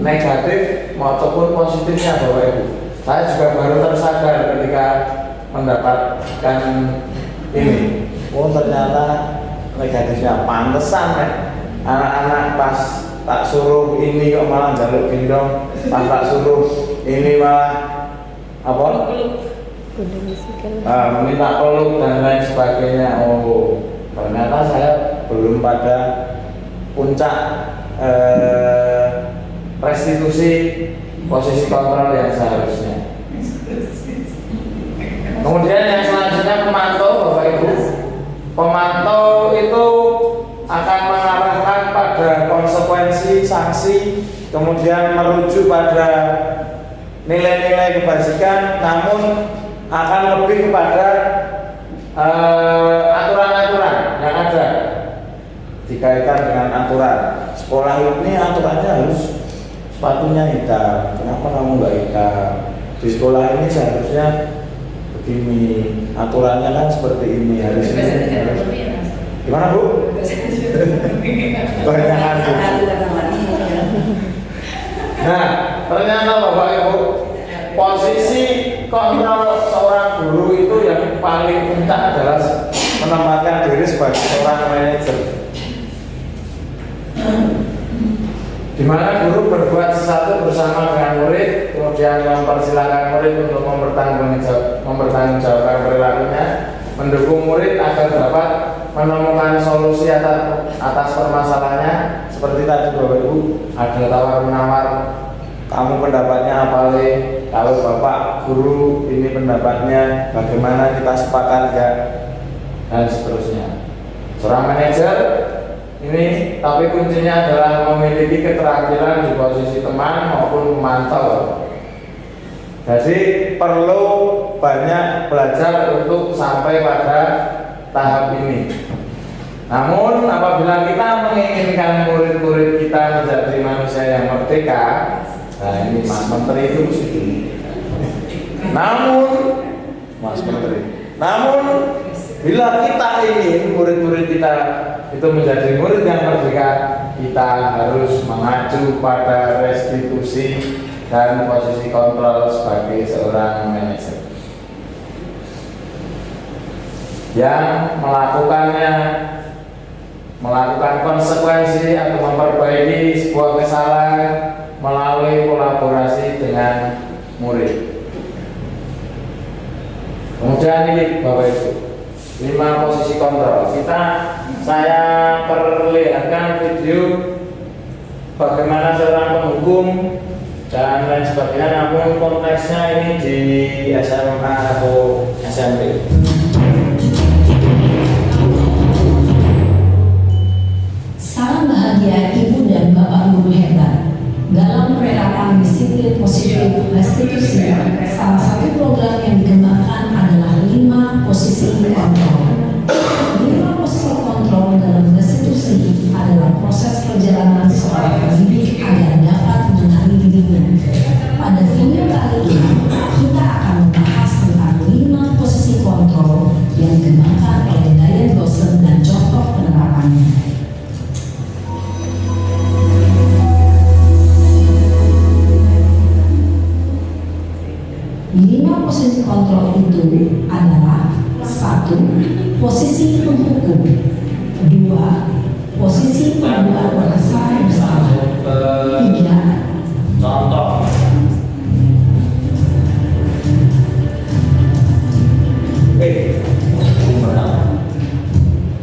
negatif maupun positifnya, Bapak Ibu. Saya juga baru tersadar ketika mendapatkan ini. Oh, ternyata negatifnya pantesan ya. Anak-anak pas tak suruh ini kok malah jaluk gendong, pas tak suruh ini malah apa? Minta peluk dan lain sebagainya. Oh, ternyata saya belum pada puncak restitusi posisi kontrol yang seharusnya. Kemudian yang selanjutnya pemantau, Bapak Ibu. Pemantau itu akan mengarahkan pada konsekuensi sanksi, kemudian merujuk pada nilai-nilai kebajikan, namun akan lebih kepada aturan-aturan yang ada dikaitkan dengan aturan. Sekolah ini aturannya harus sepatunya hitam. Kenapa kamu nggak hitam? Di sekolah ini seharusnya begini. Aturannya kan seperti ini. Harus gimana, Bu? Banyak Bu. Nah, ternyata Bapak Ibu, posisi kontrol seorang guru itu yang paling puncak adalah menempatkan diri sebagai seorang manajer, di mana guru berbuat sesuatu bersama dengan murid, kemudian mempersilahkan murid untuk mempertanggungjawabkan perilakunya, mendukung murid agar dapat menemukan solusi atas permasalahannya. Seperti tadi Bapak Ibu, ada tawar-menawar, kamu pendapatnya apa Le? Kalau Bapak guru ini pendapatnya bagaimana, kita sepakat ya? Dan seterusnya. Seorang manajer ini, tapi kuncinya adalah memiliki keterampilan di posisi teman maupun pemantau. Jadi perlu banyak belajar untuk sampai pada tahap ini. Namun apabila kita menginginkan murid-murid kita menjadi manusia yang merdeka, nah ini Mas Menteri itu sih. Namun bila kita ingin murid-murid kita itu menjadi murid yang merdeka, kita harus mengacu pada restitusi dan posisi kontrol sebagai seorang manajer yang melakukan konsekuensi atau memperbaiki sebuah kesalahan melalui kolaborasi dengan murid. Kemudian ini Bapak Ibu, 5 posisi kontrol. Saya perlihatkan video bagaimana seorang penghukum dan lain sebagainya, namun konteksnya ini di SMA atau SMP. Salam bahagia Ibu dan Bapak Guru hebat. Dalam penerapan disiplin positif restitusi, salah satu program yang dikembangkan adalah 5 posisi kontrol. 5 posisi kontrol dalam restitusi adalah proses perjalanan seorang pendidik agar dapat mengenali dirinya. Pada video kali ini, kita akan membahas tentang 5 posisi kontrol yang dikembangkan oleh Diane Dawson dan contoh penerapannya. 5 posisi kontrol itu adalah 1. Posisi penghukum, 2. Posisi pembuat perasaan bersalah, 3. Contoh.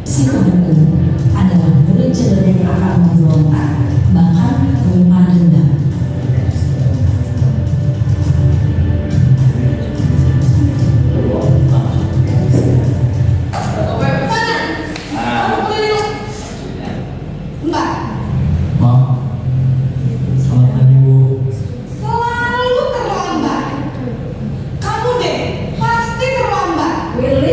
Si penghukum adalah murid cenderung akan memberontak, bahkan menyimpan dendam. Really?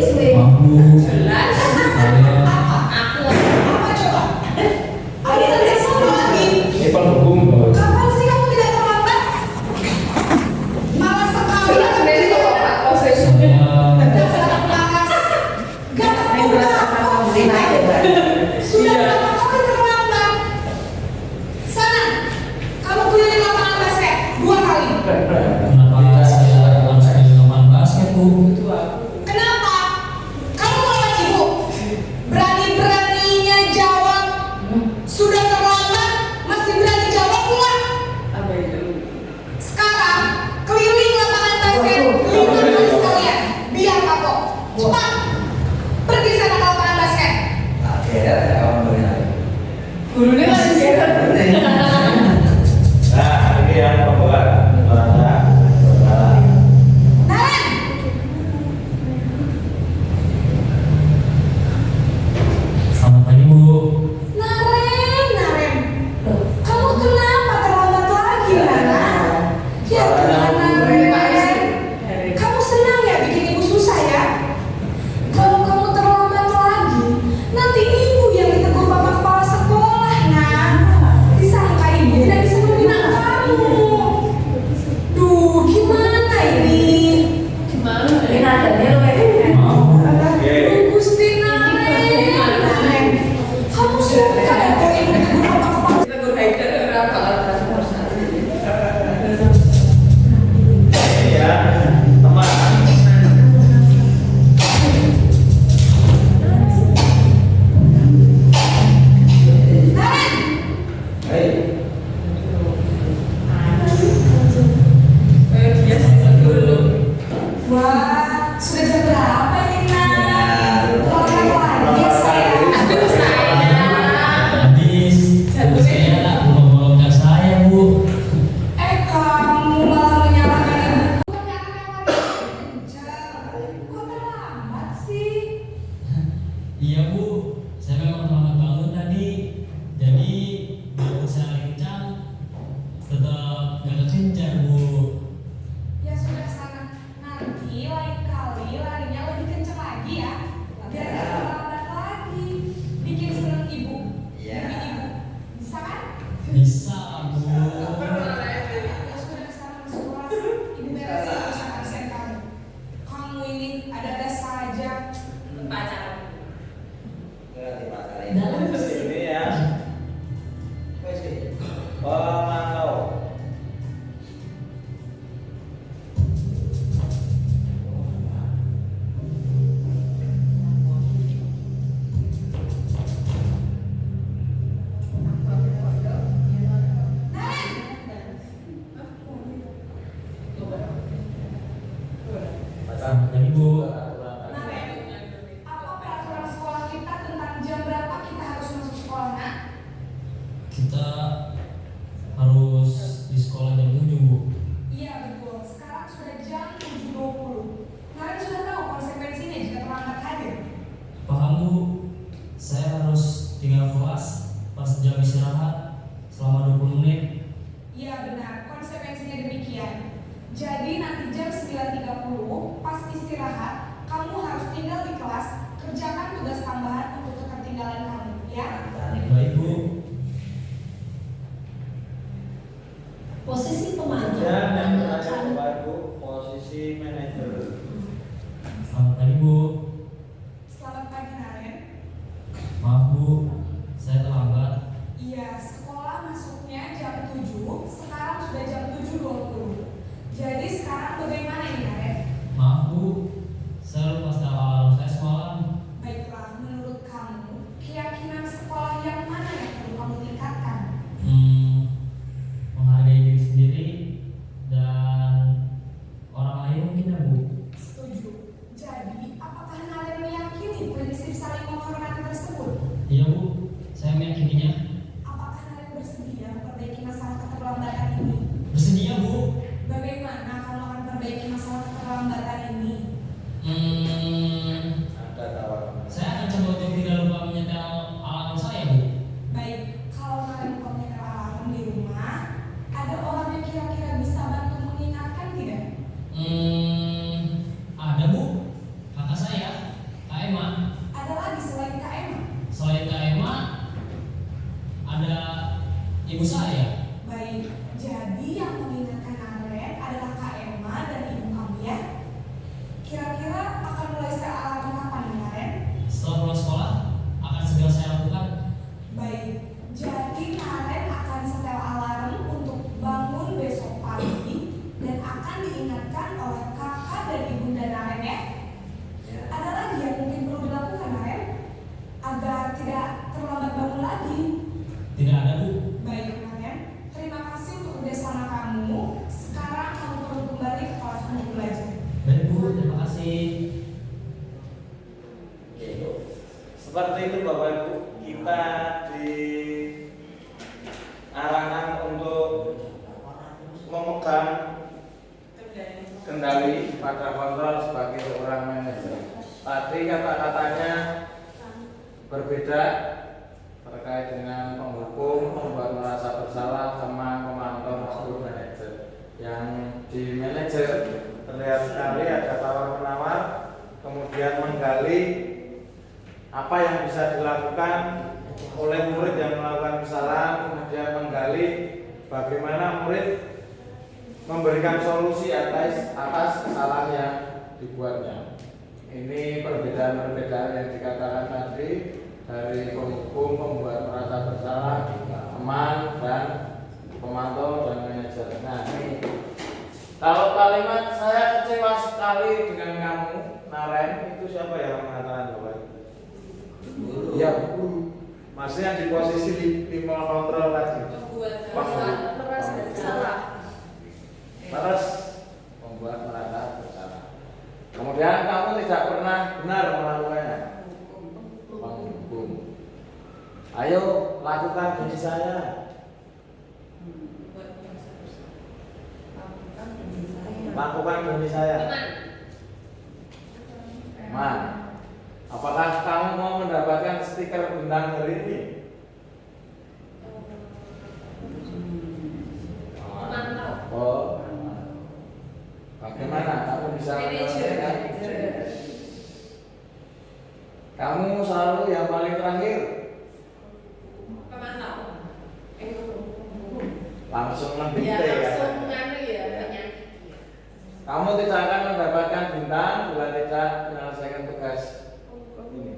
Cepat, pergi sana ke lapangan basket. Gurunya masih siap. Nah, ini yang pembuat olahraga saudara. Naren, Selamat pagi Bu. Naren, kamu kenapa terlambat lagi, Nana? Ya Tuhan, Naren, kamu senang ya bikin ibu susah ya? Kalau kamu terlambat lagi, nanti ibu yang ditegur bapak kepala sekolah, nah. Disangka ibu tidak bisa membina kamu. Duh, gimana ini? Ini ada nilai. Oke. Gusti Naren, kamu suka ya kalau ibu ditegur bapak kepala Kita berhajar berapa alat Ini ya, teman. Naren, Hei, Dia sih dulu. wah, sudah jam berapa ini, Nak? Terlambat lagi ya, sayang. Aduh sayang. Habis Bu saya belum bawa saya Bu. Kamu malah menyalahkan ibu. Bukannya anak yang lari kencang. Kok terlambat sih? Iya Bu, saya memang terlambat bangun tadi. Jadi walaupun saya lari kencang, tetap gak kekejar Bu. Ya sudah sana. Nanti lain kali larinya lebih kencang lagi ya. Biar gak terlambat lagi. Bikin seneng ibu. Bikin ibu. Bisa kan? Bisa Bu. Ya sudah sana masuk kelas. Ibu beresin urusan absen kamu. Kamu ini ada-ada saja. Pacaran. ini ya. Pemantau. Selamat pagi Bu. Naren, apa peraturan sekolah kita tentang jam berapa kita harus masuk sekolah, Nak? Kita harus di sekolah jam 7 Bu. Iya betul, sekarang sudah jam 7.20. Naren sudah tahu konsekuensinya jika terlambat hadir. Paham Bu, saya harus tinggal kelas pas jam istirahat selama 20 menit. Iya benar, konsekuensinya demikian. Jadi nanti jam 9.30 pas istirahat, kamu harus tinggal di kelas, kerjakan tugas tambahan untuk ketertinggalan kamu, ya? Baik Bu. Posisi pemantau Dan yang terakhir akan Bapak Ibu, posisi manajer. Selamat pagi Bu. Selamat pagi Naren. Maaf Bu, saya terlambat. Iya, sekolah masuknya jam 7, sekarang sudah jam 7.20. Jadi sekarang bagaimana ini Naren? Maaf Bu, saya lupa setel alarm saya semalam. Baiklah, menurut kamu, keyakinan sekolah yang mana yang perlu kamu tingkatkan? Menghargai diri sendiri dan orang lain mungkin ya Bu. Setuju. Jadi, apakah Naren meyakini prinsip saling menghormati tersebut? Iya Bu, saya meyakininya. Apakah Naren bersedia memperbaiki masalah keterlambatan ini? Bersedia Bu. Bagaimana kamu akan perbaiki masalah keterlambatan ini? Ada tawaran. Saya akan coba untuk tidak lupa menyetel alarm saya Bu. Baik, kalau Naren lupa menyetel alarm di rumah, ada orang yang kira-kira bisa bantu mengingatkan tidak? Ada Bu, kakak saya, Kak Emma. Ada lagi selain Kak Emma? Selain Kak Emma, ada ibu saya. Baik, jadi yang mengingatkan Naren adalah Kak Emma dan ibu kamu ya? Kira-kira akan mulai setel alarm kapan Naren? Setelah pulang sekolah, akan segera saya lakukan. Baik, jadi Naren akan setel alarm untuk bangun besok pagi dan akan diingatkan oleh kakak dan ibunda Naren ya? Ada lagi yang mungkin perlu dilakukan Naren? Agar tidak terlambat bangun lagi. Tidak ada Bu. Baik Naren, Seperti itu Bapak Ibu, kita diarahkan untuk memegang kendali pada kontrol sebagai seorang manajer. Tadi kata-katanya berbeda terkait dengan penghukum, membuat merasa bersalah, teman, pemantau, guru, manajer. Yang di manajer terlihat sekali ada tawar-menawar, kemudian menggali apa yang bisa dilakukan oleh murid yang melakukan kesalahan, kemudian menggali bagaimana murid memberikan solusi atas kesalahan yang dibuatnya. Ini perbedaan-perbedaan yang dikatakan tadi dari penghukum, pembuat merasa bersalah, teman, dan pemantau dan manajer. Nah, ini kalau kalimat saya kecewa sekali dengan kamu, Naren, itu siapa yang mengatakan Bapak? Ya, maksudnya di posisi lima kontrol tadi. Membuat merasa bersalah. Terus membuat merasa bersalah. Kemudian kamu tidak pernah benar melakukannya. Penghukum. Ayo lakukan bunyi saya. Lakukan bunyi saya. Man, apakah kamu mau mendapatkan stiker bintang hari ini? Oh, bagaimana kamu bisa menyelesaikan? Kamu selalu yang paling terakhir. Pemantau. Langsung Ya mendikte langsung ya. nganu ya banyak. Kamu tidak akan mendapatkan bintang bila tidak menyelesaikan tugas ini.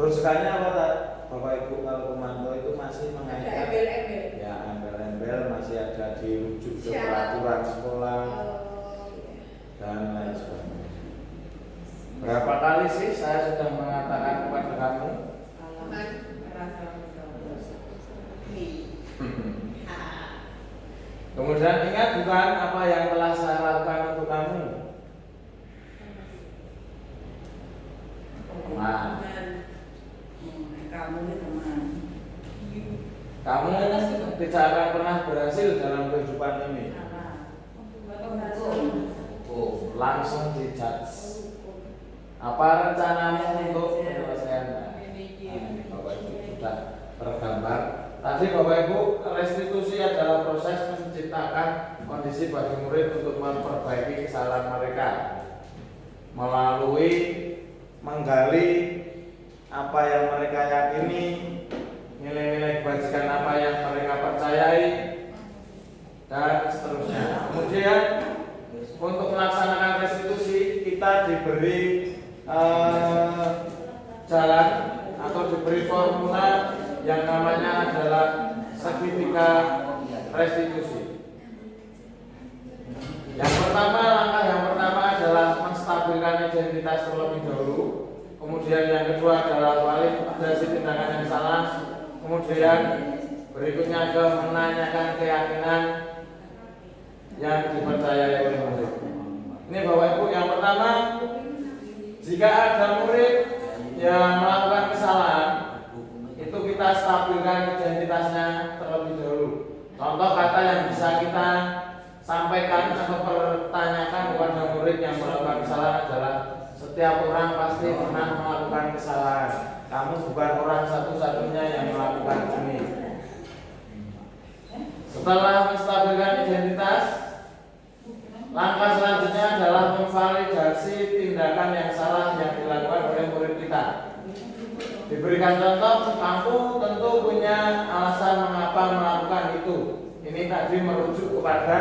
Rujukannya apa tak? Bapak Ibu kalau pemantau itu masih mengaitkan Embel-embel. ya embel-embel, masih ada dirujuk ke Syarat. peraturan sekolah dan lain sebagainya. Berapa kali sih saya sudah mengatakan kepada kamu? Kemudian ingat bukan apa yang telah saya lakukan untuk kamu? Teman. Kamu ini teman. Kamu tidak akan pernah berhasil dalam kehidupan ini. Oh, langsung dijudge. Apa rencanamu untuk menyelesaikannya? Bapak Ibu sudah tergambar. Tadi Bapak Ibu, restitusi adalah proses menciptakan kondisi bagi murid untuk memperbaiki kesalahan mereka melalui menggali apa yang mereka yakini, nilai-nilai kebajikan apa yang mereka percayai, dan seterusnya. Kemudian untuk melaksanakan restitusi kita diberi jalan atau diberi formula yang namanya adalah segitiga restitusi. Yang pertama, langkah yang pertama adalah menstabilkan identitas terlebih dahulu. Kemudian yang kedua adalah validasi tindakan yang salah. Kemudian berikutnya adalah menanyakan keyakinan yang dipercayai oleh murid. Ini Bapak Ibu, yang pertama, jika ada murid yang melakukan kesalahan, itu kita stabilkan identitasnya terlebih dahulu. Contoh kata yang bisa kita sampaikan atau pertanyakan kepada murid yang melakukan kesalahan adalah setiap orang pasti pernah melakukan kesalahan. Kamu bukan orang satu-satunya yang melakukan ini. Setelah menstabilkan identitas, langkah selanjutnya adalah memvalidasi tindakan yang salah yang dilakukan oleh murid kita. Diberikan contoh, kamu tentu punya alasan mengapa melakukan itu. Ini tadi merujuk kepada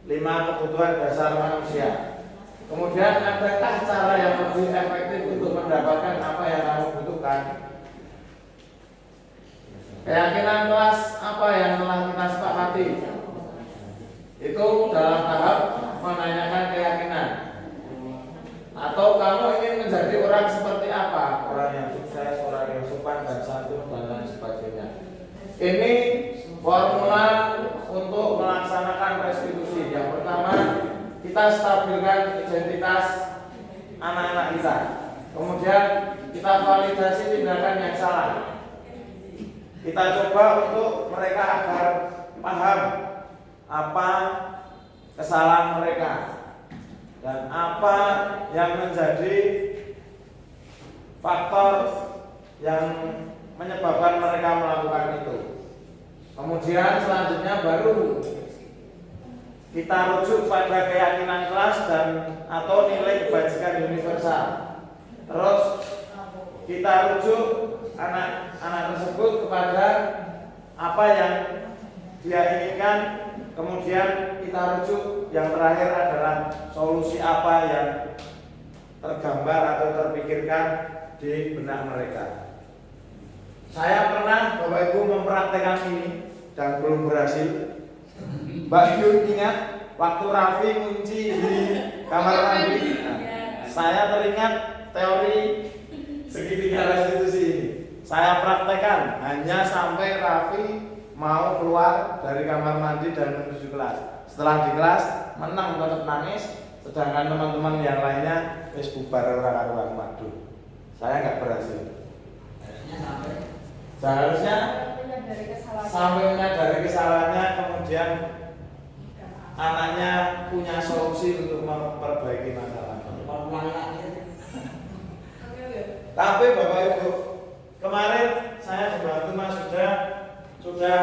5 kebutuhan dasar manusia. Kemudian adakah cara yang lebih efektif untuk mendapatkan apa yang kamu butuhkan? Keyakinan kelas apa yang telah kita sepakati? Itu dalam tahap menanyakan keyakinan. Atau kamu ingin menjadi orang seperti apa? Orang yang sukses, orang yang sopan dan santun dan lain sebagainya. Ini formula untuk melaksanakan restitusi. Yang pertama, kita stabilkan identitas anak-anak kita. Kemudian kita validasi tindakan yang salah. Kita coba untuk mereka agar paham apa kesalahan mereka dan apa yang menjadi faktor yang menyebabkan mereka melakukan itu. Kemudian selanjutnya baru kita rujuk pada keyakinan kelas dan atau nilai kebajikan universal. Terus kita rujuk anak-anak tersebut kepada apa yang dia inginkan. Kemudian kita rujuk yang terakhir adalah solusi apa yang tergambar atau terpikirkan di benak mereka. Saya pernah Bapak Ibu mempraktekkan ini dan belum berhasil. Mbak Yun ingat waktu Raffi kunci di kamar mandi. Saya teringat teori segitiga restitusi ini. Saya praktekkan hanya sampai Raffi mau keluar dari kamar mandi dan menuju kelas. Setelah di kelas menang tetap nangis, sedangkan teman-teman yang lainnya wis bubar ora karuan. Waduh. Saya nggak berhasil. Seharusnya sampai menyadari kesalahannya, kemudian anaknya punya solusi untuk memperbaiki masalah. Tapi Bapak Ibu, kemarin saya dibantu Mas sudah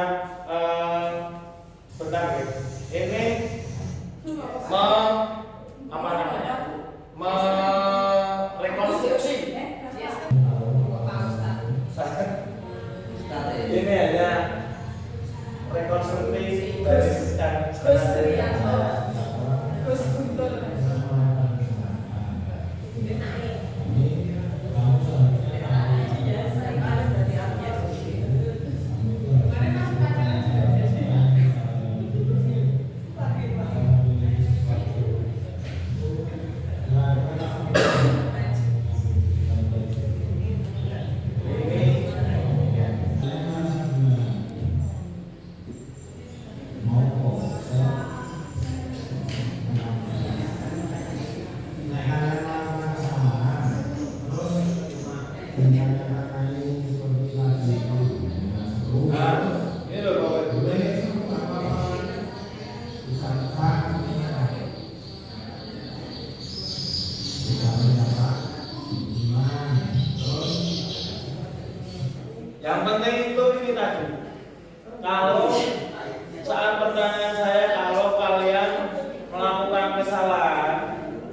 bentar ya. Ini merekonstruksi. Ini hanya rekonstruksi dari Gus Guntur. Yang penting itu ini tadi. Kalau saat pertanyaan saya, kalau kalian melakukan kesalahan,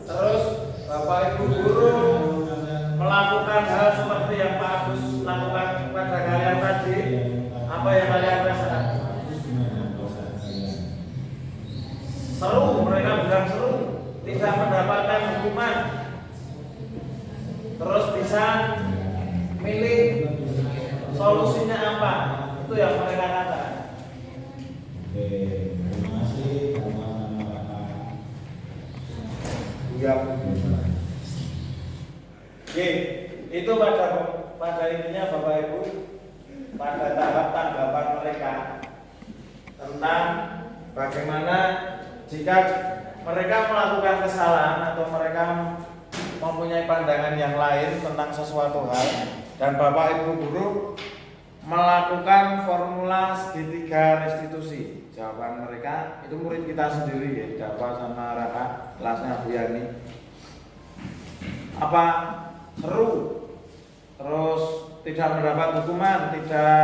terus Bapak Ibu guru melakukan hal seperti yang Pak Agus lakukan kepada kalian tadi, apa yang kalian rasakan? Seru, mereka bilang seru, tidak mendapatkan hukuman, terus bisa milih solusinya apa? Itu yang mereka katakan. Terima kasih sama-sama. Iya. Oke, itu pada intinya Bapak Ibu, pada tahap tanggapan mereka tentang bagaimana jika mereka melakukan kesalahan atau mereka mempunyai pandangan yang lain tentang sesuatu hal, dan Bapak Ibu guru melakukan formula segitiga restitusi. Jawaban mereka itu murid kita sendiri ya, Dava sama Raka, kelasnya Bu Yani. Apa? Seru, terus tidak mendapat hukuman, tidak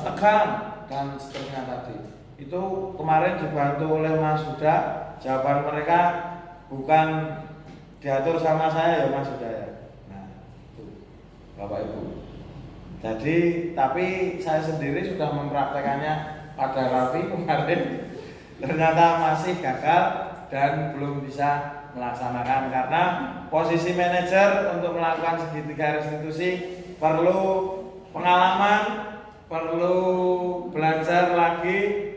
tegang dan seterusnya tadi. Itu kemarin dibantu oleh Mas Huda. Jawaban mereka bukan diatur sama saya ya Mas Huda ya. Nah, itu Bapak Ibu. Jadi, tapi saya sendiri sudah mempraktekannya pada Raffi kemarin. Ternyata masih gagal dan belum bisa melaksanakan karena posisi manajer untuk melakukan segitiga restitusi perlu pengalaman, perlu belajar lagi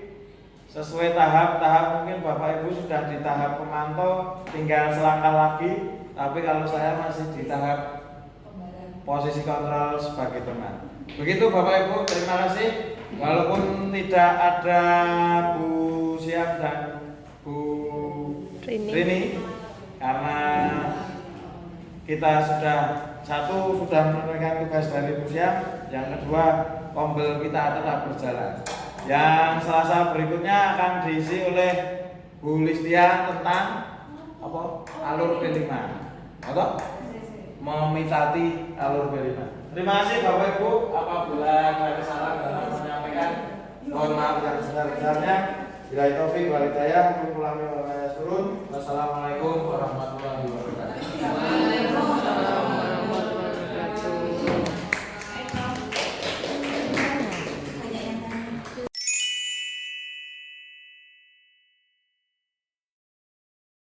sesuai tahap-tahap. Mungkin Bapak Ibu sudah di tahap pemantau, tinggal selangkah lagi, tapi kalau saya masih di tahap posisi kontrol sebagai teman. Begitu Bapak Ibu, terima kasih. Walaupun tidak ada Bu Siap dan Rini, karena kita sudah menunaikan tugas dari Pusiam, yang kedua Kombel kita tetap berjalan. Yang Selasa berikutnya akan diisi oleh Bu Listia tentang apa? Alur B5. Atau memitati alur B5. Terima kasih Bapak Ibu, apabila ada salah dalam menyampaikan, mohon maaf yang sebesar-besarnya. Bila taufik wal hidayah, wassalamualaikum warahmatullahi wabarakatuh. Waalaikumsalam.